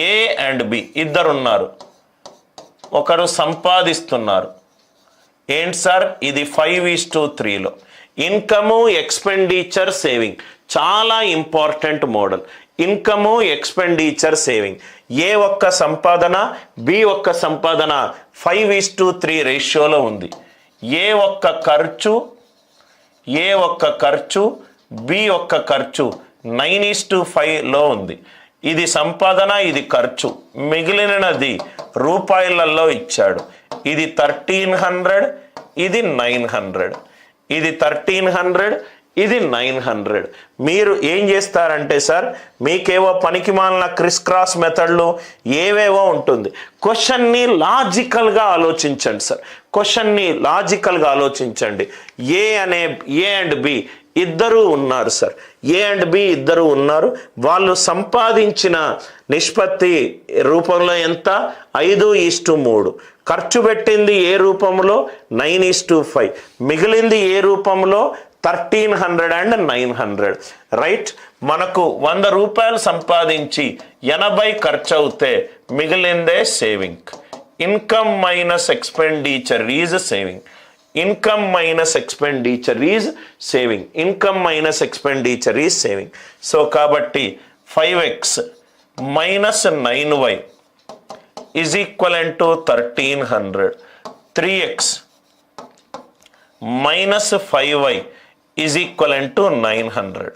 A and B ఇద్దరున్నారు, ఒకరు సంపాదిస్తున్నారు. ఏంటి సార్ ఇది 5:3లో. ఇన్కము ఎక్స్పెండిచర్ సేవింగ్ చాలా important model. Income expenditure saving, ఏ ఒక్క సంపాదన బి ఒక్క సంపాదన 5:3 రేషియోలో ఉంది. ఏ ఒక్క ఖర్చు బి ఒక్క ఖర్చు 9:5లో ఉంది. ఇది సంపాదన, ఇది ఖర్చు, మిగిలినది రూపాయలలో ఇచ్చాడు. ఇది 1300, ఇది 900. ఇది 1300, ఇది 900. మీరు ఏం చేస్తారంటే సార్, మీకేవో పనికిమాలిన క్రిస్ క్రాస్ మెథడ్లు ఏవేవో ఉంటుంది. క్వశ్చన్ని లాజికల్గా ఆలోచించండి సార్, క్వశ్చన్ని లాజికల్గా ఆలోచించండి. ఏ అండ్ బి ఇద్దరు ఉన్నారు సార్, ఏ అండ్ బి ఇద్దరు ఉన్నారు. వాళ్ళు సంపాదించిన నిష్పత్తి రూపంలో ఎంత? 5:3. ఖర్చు పెట్టింది ఏ రూపంలో? 9:5. మిగిలింది ఏ రూపంలో? 1300 అండ్ 900. రైట్, మనకు 100 రూపాయలు సంపాదించి 80 ఖర్చు అవుతే మిగిలిందే saving. Income minus expenditure is saving. Income minus expenditure is saving. Income minus expenditure is saving. So కాబట్టి 5x minus 9y is equivalent to 1300. 3x minus 5y is equivalent to 900.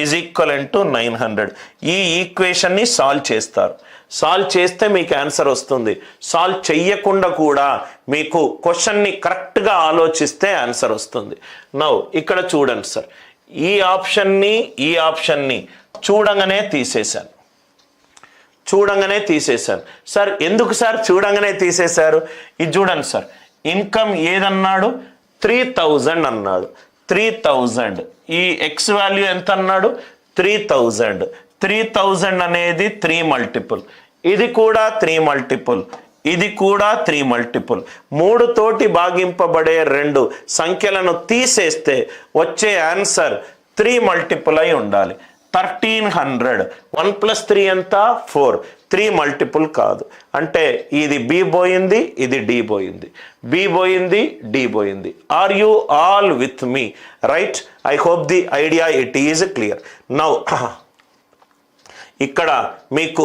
Is equivalent to 900. ఈ ఈక్వేషన్ని solve చేస్తారు. Solve చేస్తే మీకు answer వస్తుంది. Solve చెయ్యకుండా కూడా మీకు క్వశ్చన్ని కరెక్ట్గా ఆలోచిస్తే ఆన్సర్ వస్తుంది. నౌ ఇక్కడ చూడండి సార్, ఈ ఆప్షన్ని చూడంగానే తీసేశాను. సార్ ఎందుకు సార్ చూడంగానే తీసేశారు? ఇది చూడండి సార్, ఇన్కమ్ ఏదన్నాడు? 3000 అన్నాడు. 3000 ఈ ఎక్స్ వాల్యూ ఎంత అన్నాడు? 3000. 3000 అనేది 3 మల్టిపుల్, ఇది కూడా 3 మల్టిపుల్, ఇది కూడా 3 మల్టిపుల్. 3 తోటి భాగింపబడే 2 సంఖ్యలను తీసేస్తే వచ్చే ఆన్సర్ 3 మల్టిపుల్ అయి ఉండాలి. 1300. 1 + 3 ఎంత? 4. 3 మల్టిపుల్ కాదు. అంటే ఇది బి పోయింది, ఇది డి పోయింది, బి పోయింది, డి పోయింది. Are you all with me? Right, I hope the idea it is clear. Now ఇక్కడ మీకు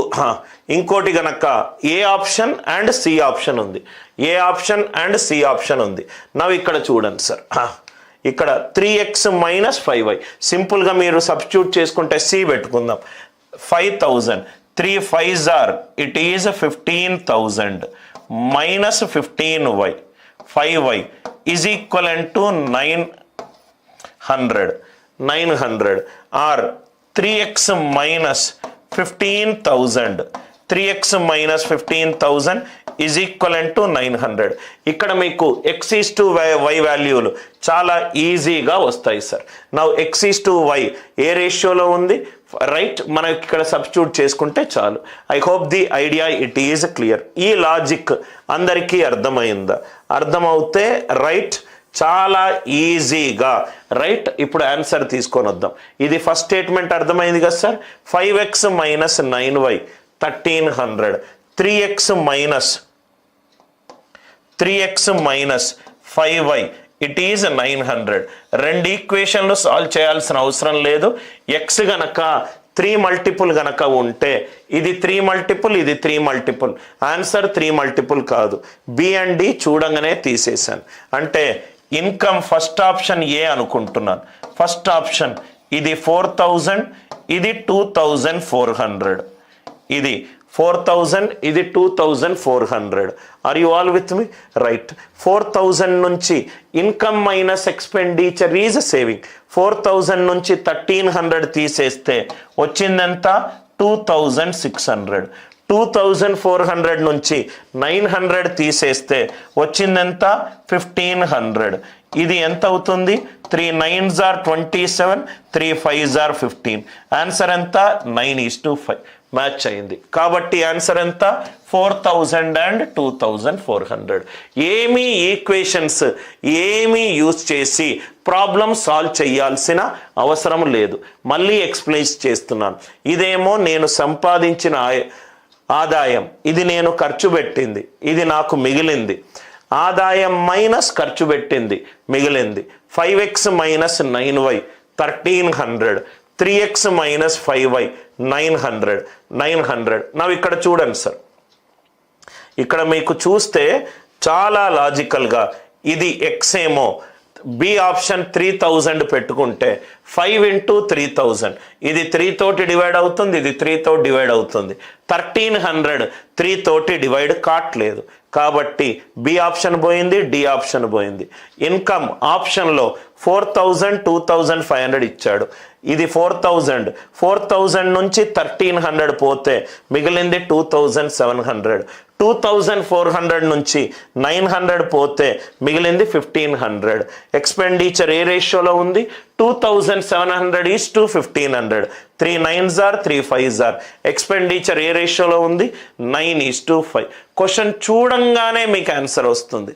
ఇంకోటి గనక A option and C option ఉంది. A option and C option ఉంది. నవ్వు ఇక్కడ చూడండి సార్, ఇక్కడ 3x మైనస్ 5y సింపుల్గా మీరు సబ్స్టిట్యూట్ చేసుకుంటే సి పెట్టుకుందాం. 5000 3 5s are it is 15,000 minus 15y 5y is equivalent to 900 or 3x minus 15,000. 3x minus 15,000 is equivalent to 900. ఇక్కడ మీకు x is to y వాల్యూలు చాలా ఈజీగా వస్తాయి sir. Now x is to y ఏ రేషియోలో ఉంది? రైట్, మనం ఇక్కడ సబ్స్టిట్యూట్ చేసుకుంటే చాలు. I hope the idea it is clear. ఈ లాజిక్ అందరికీ అర్థమైందా? అర్థమవుతే రైట్, చాలా ఈజీగా రైట్. ఇప్పుడు ఆన్సర్ తీసుకొని వద్దాం. ఇది ఫస్ట్ స్టేట్మెంట్ అర్థమైంది కదా sir. 5x minus 9y 1300. 3x minus 5y it is 900. 2 ఈక్వేషన్లు సాల్వ్ చేయాల్సిన అవసరం లేదు. ఎక్స్ గనక 3 మల్టిపుల్ గనక ఉంటే ఇది 3 మల్టిపుల్, ఇది 3 మల్టిపుల్. ఆన్సర్ 3 మల్టిపుల్ కాదు. బి అండ్ డి చూడంగానే తీసేశాను. అంటే ఇన్కమ్ ఫస్ట్ ఆప్షన్ ఏ అనుకుంటున్నాను. ఫస్ట్ ఆప్షన్ ఇది 4000, ఇది 2400. ఇది 4000, ఇది 2400. Are you all with me? Right. 4000 నుంచి income minus expenditure is saving. 4000 నుంచి 1300 తీసేస్తే వచ్చిందంత 2600. 2400 నుంచి 900 తీసేస్తే వచ్చిందంత 1500. ఇది ఎంత అవుతుంది? 3 9s are 27, 3 5s are 15. Answer ఎంత? 9:5 మ్యాచ్ అయింది. కాబట్టి ఆన్సర్ ఎంత? 4000 and 2400. ఏమీ ఈక్వేషన్స్ ఏమీ యూజ్ చేసి ప్రాబ్లం సాల్వ్ చేయాల్సిన అవసరం లేదు. మళ్ళీ ఎక్స్ప్లెయిన్ చేస్తున్నాను. ఇదేమో నేను సంపాదించిన ఆదాయం ఇది నేను ఖర్చు పెట్టింది, ఇది నాకు మిగిలింది. ఆదాయం మైనస్ ఖర్చు పెట్టింది మిగిలింది. 5x minus 9y 1300, 3x minus 5y 900. నవ్వు ఇక్కడ చూడండి సార్, ఇక్కడ మీకు చూస్తే చాలా లాజికల్గా ఇది x ఏమో బి ఆప్షన్ 3000 పెట్టుకుంటే 5 into 3000 ఇది 3 తోటి డివైడ్ అవుతుంది, ఇది 3 తోటి డివైడ్ అవుతుంది. 1300 3 తోటి డివైడ్ కావట్లేదు కాబట్టి బి ఆప్షన్ పోయింది, డి ఆప్షన్ పోయింది. ఇన్కమ్ ఆప్షన్లో 4000 2500 ఇచ్చాడు, ఇది 4000 నుంచి 1300 పోతే మిగిలింది 2700. 2400 నుంచి 900 పోతే మిగిలింది 1500. ఎక్స్పెండిచర్ ఏ రేషియోలో ఉంది? 2700:1500. 3 9s are 3 5s are. Expenditure ఏ రేషియోలో ఉంది? 9:5. క్వశ్చన్ చూడంగానే మీకు ఆన్సర్ వస్తుంది.